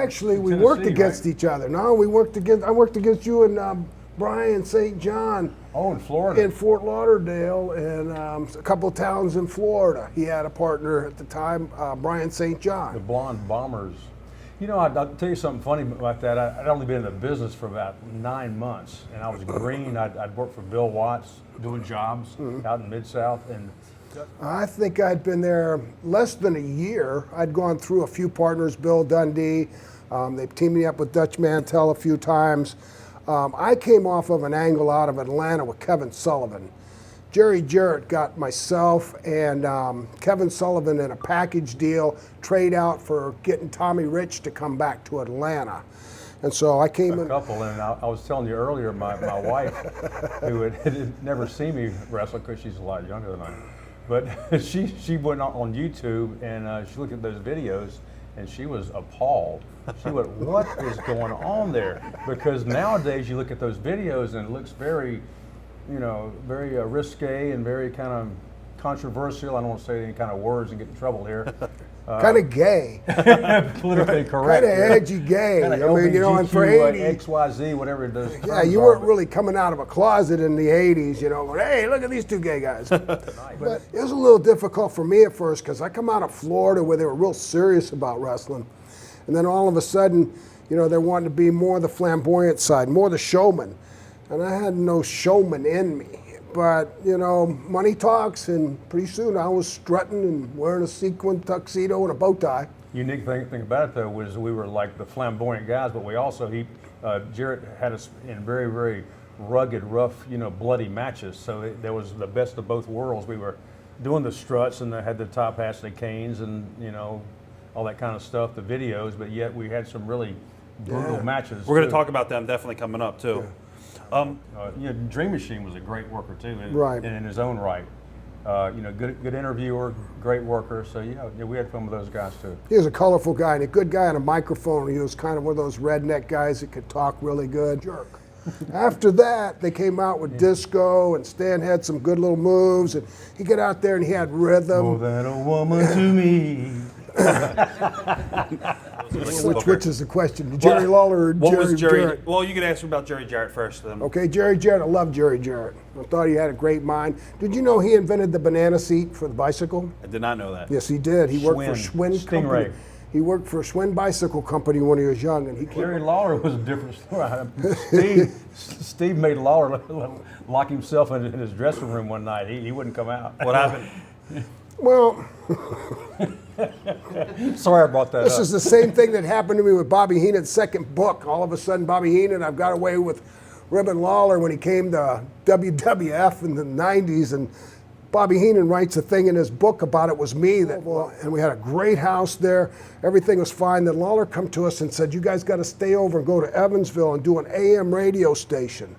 Actually, we Tennessee, worked against right? each other. No, we worked against. I worked against you and Brian St. John Oh, in Florida. in Fort Lauderdale and a couple of towns in Florida. He had a partner at the time, Brian St. The John. Blonde Bombers. You know, I'll tell you something funny about that. I'd only been in the business for about 9 months, and I was green. I'd worked for Bill Watts doing jobs out in Mid-South, and I think I'd been there less than a year. I'd gone through a few partners, Bill Dundee. They teamed me up with Dutch Mantel a few times. I came off of an angle out of Atlanta with Kevin Sullivan. Jerry Jarrett got myself and Kevin Sullivan in a package deal, trade out for getting Tommy Rich to come back to Atlanta. And so I came a in. couple. And I was telling you earlier, my wife, who had never seen me wrestle because she's a lot younger than I am, but she went on YouTube and she looked at those videos and she was appalled. She went, "What is going on there?" Because nowadays you look at those videos and it looks very, very risque and very kind of controversial. I don't want to say any kind of words and get in trouble here. Kind of gay, Politically correct. kind of edgy gay. Kind I of mean, and for LGBTQ, 80, XYZ, whatever those yeah, terms you are, weren't but- really coming out of a closet in the 80s, going, hey, look at these two gay guys. But it was a little difficult for me at first because I come out of Florida where they were real serious about wrestling. And then all of a sudden, they wanted to be more the flamboyant side, more the showman. And I had no showman in me. But, money talks, and pretty soon I was strutting and wearing a sequin tuxedo and a bow tie. Unique thing about it though was we were like the flamboyant guys, but we also Jarrett had us in very, very rugged, rough, bloody matches. So there was the best of both worlds. We were doing the struts and they had the top hats and the canes and all that kind of stuff, the videos, but yet we had some really brutal matches. We're going to too. talk about them definitely coming up too. Dream Machine was a great worker too, Right. in his own right. Good interviewer, great worker. So we had fun with those guys too. He was a colorful guy and a good guy on a microphone. He was kind of one of those redneck guys that could talk really good. Jerk. After that, they came out with disco, and Stan had some good little moves, and he got out there and he had rhythm. More than a woman to me. Which is the question? Jerry Lawler or What Jerry was Jerry? Jarrett? Well, you can ask me about Jerry Jarrett first. Then. Okay, Jerry Jarrett. I love Jerry Jarrett. I thought he had a great mind. Did you know he invented the banana seat for the bicycle? I did not know that. Yes, he did. He worked for Schwinn. Schwinn Company. Stingray. He worked for Schwinn Bicycle Company when he was young, and he Jerry Lawler was a different story. Steve made Lawler lock himself in his dressing room one night. He wouldn't come out. What happened? Well, Sorry I brought that this up. is the same thing that happened to me with Bobby Heenan's second book. All of a sudden, Bobby Heenan, I've got away with Ribbon Lawler when he came to WWF in the 90s, and Bobby Heenan writes a thing in his book about it was me, and we had a great house there. Everything was fine. Then Lawler come to us and said, you guys got to stay over and go to Evansville and do an AM radio station.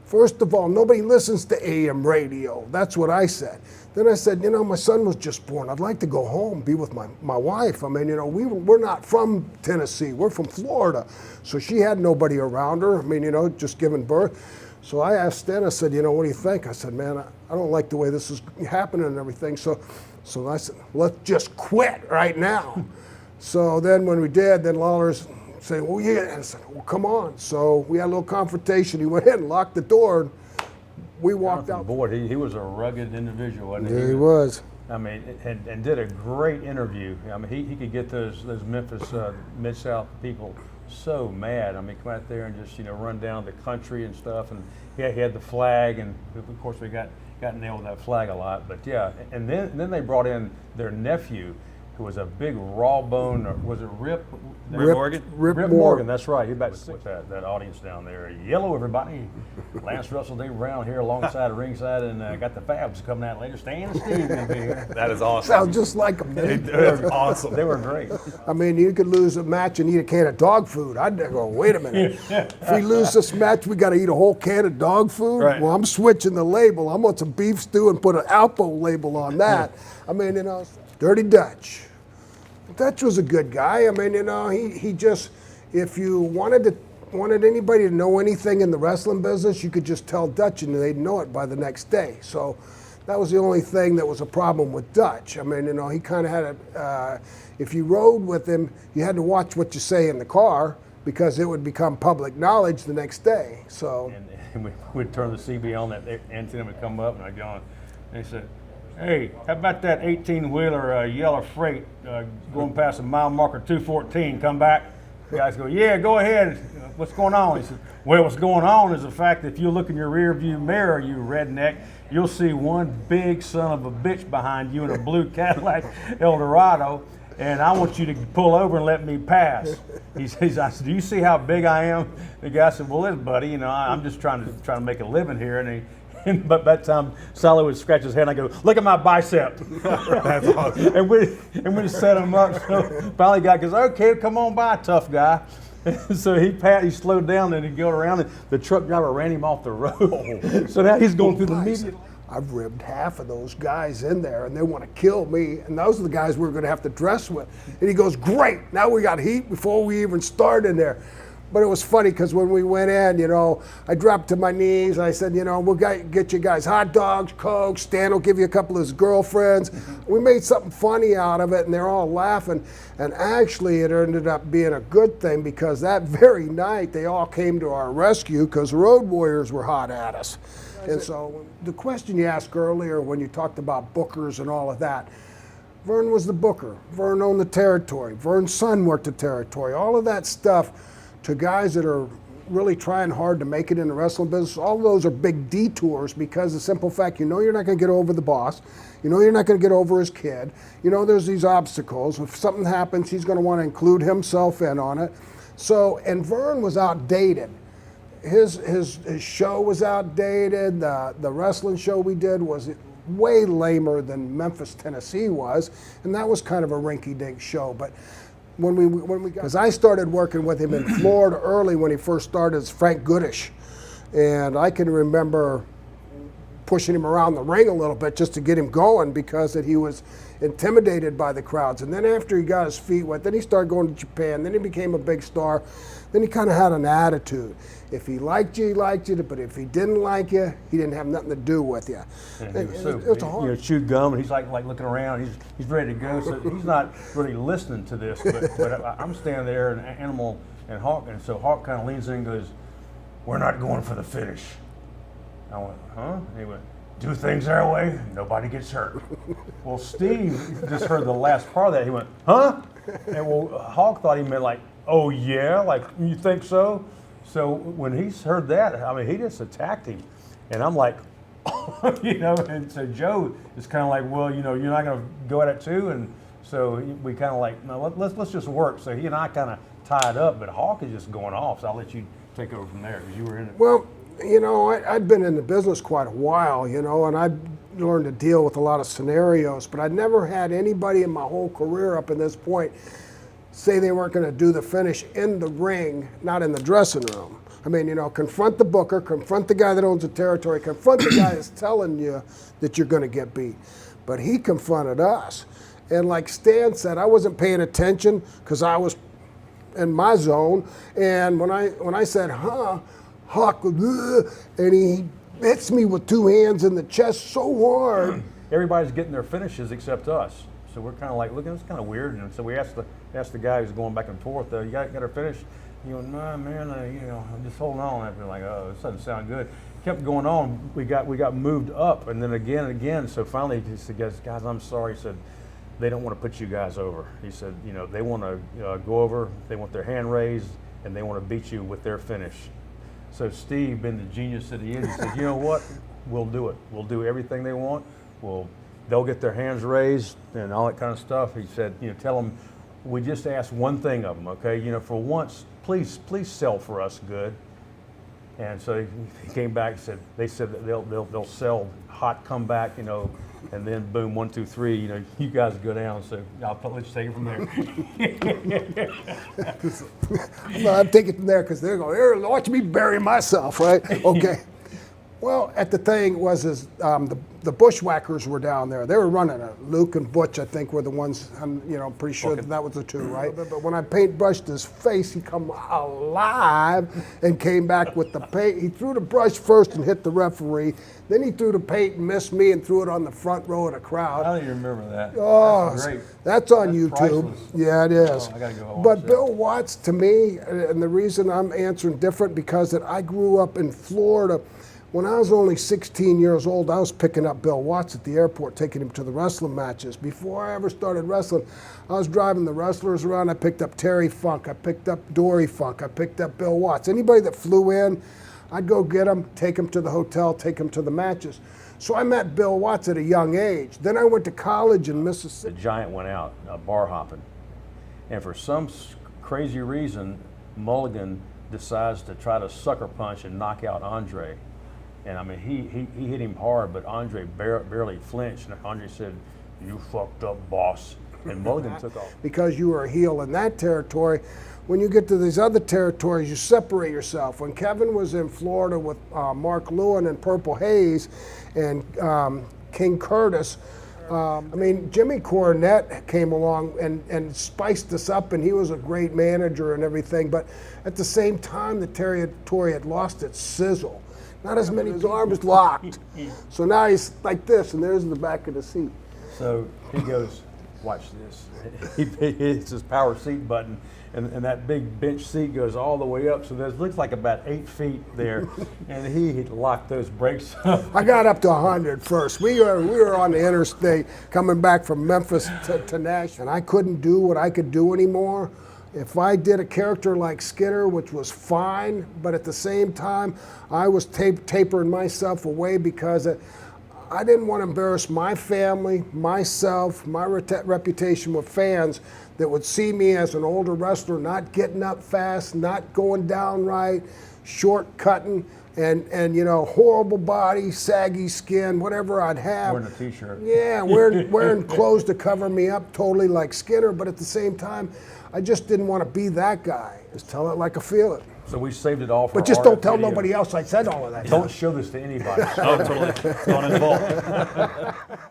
First of all, nobody listens to AM radio. That's what I said. Then I said, my son was just born. I'd like to go home, be with my wife. I mean, we're not from Tennessee. We're from Florida. So she had nobody around her. I mean, just giving birth. So I asked Stan, I said, what do you think? I said, man, I don't like the way this is happening and everything. So I said, let's just quit right now. So then when we did, then Lawler's saying, well, yeah. I said, well, come on. So we had a little confrontation. He went in and locked the door. And we walked out. Board. He was a rugged individual, wasn't he? Yeah, he was. I mean, and did a great interview. I mean, he could get those Memphis Mid-South people so mad. I mean, come out there and just run down the country and stuff. And he had the flag, and of course we got nailed with that flag a lot. But yeah, and then they brought in their nephew, who was a big raw bone. Or was it Rip? Morgan? Rip Morgan. That's right. He about with that audience down there. Yellow, everybody. Lance Russell, Dave Brown here alongside of ringside, and got the Fabs coming out later. Stan and Steve gonna be here. That is awesome. Sounds just like him. That's awesome. They were great. I mean, you could lose a match and eat a can of dog food. I'd go, wait a minute. If we lose this match, we got to eat a whole can of dog food? Right. Well, I'm switching the label. I'm on some beef stew and put an Alpo label on that. I mean, Dirty Dutch. Dutch was a good guy. I mean, he just, if you wanted anybody to know anything in the wrestling business, you could just tell Dutch and they'd know it by the next day. So That was the only thing that was a problem with Dutch. I mean, he kind of had if you rode with him, you had to watch what you say in the car because it would become public knowledge the next day. So. And we'd turn the CB on, that antenna would come up, and I'd go on. And they said, "Hey, how about that 18-wheeler yellow freight going past the mile marker 214? Come back." The guys go, "Yeah, go ahead. What's going on?" He said, "Well, what's going on is the fact that if you look in your rear view mirror, you redneck, you'll see one big son of a bitch behind you in a blue Cadillac Eldorado, and I want you to pull over and let me pass." I said, "Do you see how big I am?" The guy said, "Well, listen, buddy, I'm just trying to make a living here." And but by that time, Sally would scratch his head, and I go, "Look at my bicep." That's awesome. and we set him up. So finally, guy goes, "Okay, come on by, tough guy." So he slowed down, and he'd go around, and the truck driver ran him off the road. So now he's going through the median. I've ribbed half of those guys in there, and they want to kill me. And those are the guys we're going to have to dress with. And he goes, "Great, now we got heat before we even start in there." But it was funny because when we went in, I dropped to my knees. And I said, we'll get you guys hot dogs, Coke. Stan will give you a couple of his girlfriends. We made something funny out of it, and they're all laughing. And actually, it ended up being a good thing because that very night, they all came to our rescue because Road Warriors were hot at us. And so the question you asked earlier when you talked about bookers and all of that, Vern was the booker. Vern owned the territory. Vern's son worked the territory. All of that stuff to guys that are really trying hard to make it in the wrestling business, all of those are big detours because the simple fact, you're not going to get over the boss. You're not going to get over his kid. There's these obstacles. If something happens, he's going to want to include himself in on it. So, and Vern was outdated. His show was outdated. The wrestling show we did was way lamer than Memphis, Tennessee was, and that was kind of a rinky-dink show. But when we because I started working with him in Florida early when he first started as Frank Goodish, and I can remember pushing him around the ring a little bit just to get him going because that he was intimidated by the crowds. And then after he got his feet wet, then he started going to Japan. Then he became a big star. Then he kind of had an attitude. If he liked you, he liked you. But if he didn't like you, he didn't have nothing to do with you. And It was hard. chewed gum, and he's like looking around. He's ready to go. So he's not really listening to this. But I'm standing there, and Animal and Hawk, and so Hawk kind of leans in and goes, "We're not going for the finish." I went, "Huh?" And he went, "Do things our way, nobody gets hurt." Well, Steve just heard the last part of that. He went, "Huh?" And Hawk thought he meant like, "Oh yeah, like you think so?" So when he heard that, he just attacked him, and I'm like, And so Joe is kind of like, "Well, you're not going to go at it too," and so we kind of like, "No, let's just work." So he and I kind of tied up, but Hawk is just going off. So I'll let you take over from there because you were in it. Well, I'd been in the business quite a while, and I'd learned to deal with a lot of scenarios, but I'd never had anybody in my whole career up to this point say they weren't going to do the finish in the ring, not in the dressing room. Confront the booker, confront the guy that owns the territory, confront the guy that's telling you that you're going to get beat. But he confronted us. And like Stan said, I wasn't paying attention because I was in my zone. And when I said, "Huh," Hawk goes, "Ugh," and he hits me with two hands in the chest so hard. Everybody's getting their finishes except us. So we're kind of like, looking, it's kind of weird. And so we asked the guy who's going back and forth, "You got our finish?" He went, "Nah, man, I'm just holding on." I've been like, "Oh, this doesn't sound good." Kept going on. We got moved up, and then again and again. So finally, he said, "Guys, I'm sorry." He said, "They don't want to put you guys over." He said, "They want to go over. They want their hand raised, and they want to beat you with their finish." So Steve, being the genius that he is, he said, "You know what? We'll do it. We'll do everything they want. They'll get their hands raised and all that kind of stuff." He said, "Tell them we just asked one thing of them, okay? For once, please sell for us good." And so he came back and said, they said that they'll sell hot comeback, and then boom, 1, 2, 3, you guys go down. So I'll let you take it from there. No, I'm taking it from there because they're going, "Here, watch me bury myself," right? Okay. Well, at the thing was the Bushwhackers were down there. They were running it. Luke and Butch, I think, were the ones. I'm pretty sure that was the two, right? But when I paintbrushed his face, he come alive and came back with the paint. He threw the brush first and hit the referee. Then he threw the paint and missed me and threw it on the front row of the crowd. I don't even remember that. Oh, That's great. that's on That's YouTube. priceless. Yeah, it is. Oh, I gotta go home But and Bill check. Watts, to me, and the reason I'm answering different because that I grew up in Florida. When I was only 16 years old, I was picking up Bill Watts at the airport, taking him to the wrestling matches. Before I ever started wrestling, I was driving the wrestlers around. I picked up Terry Funk. I picked up Dory Funk. I picked up Bill Watts. Anybody that flew in, I'd go get them, take them to the hotel, take them to the matches. So I met Bill Watts at a young age. Then I went to college in The Mississippi. Giant went out bar hopping, and for some crazy reason, Mulligan decides to try to sucker punch and knock out Andre. And I mean, he hit him hard, but Andre barely flinched. And Andre said, "You fucked up, boss." And Mulligan took off. Because you were a heel in that territory. When you get to these other territories, you separate yourself. When Kevin was in Florida with Mark Lewin and Purple Haze and King Curtis, Jimmy Cornette came along and spiced us up, and he was a great manager and everything. But at the same time, the territory had lost its sizzle. Not as many arms locked. So now he's like this, and there's the back of the seat. So he goes, "Watch this." He hits his power seat button, and that big bench seat goes all the way up. So there looks like about 8 feet there, and he locked those brakes up. I got up to 100 first. We were on the interstate coming back from Memphis to Nashville, and I couldn't do what I could do anymore. If I did a character like Skinner, which was fine, but at the same time, I was tapering myself away because I didn't want to embarrass my family, myself, my reputation with fans that would see me as an older wrestler, not getting up fast, not going down right, shortcutting, and horrible body, saggy skin, whatever I'd have. Wearing a t-shirt. Yeah, wearing clothes to cover me up, totally like Skinner, but at the same time, I just didn't want to be that guy. Just tell it like I feel it. So we saved it all for But just our don't tell video. nobody else I said all of that. Don't show this to anybody. Oh, totally. It's going in the vault.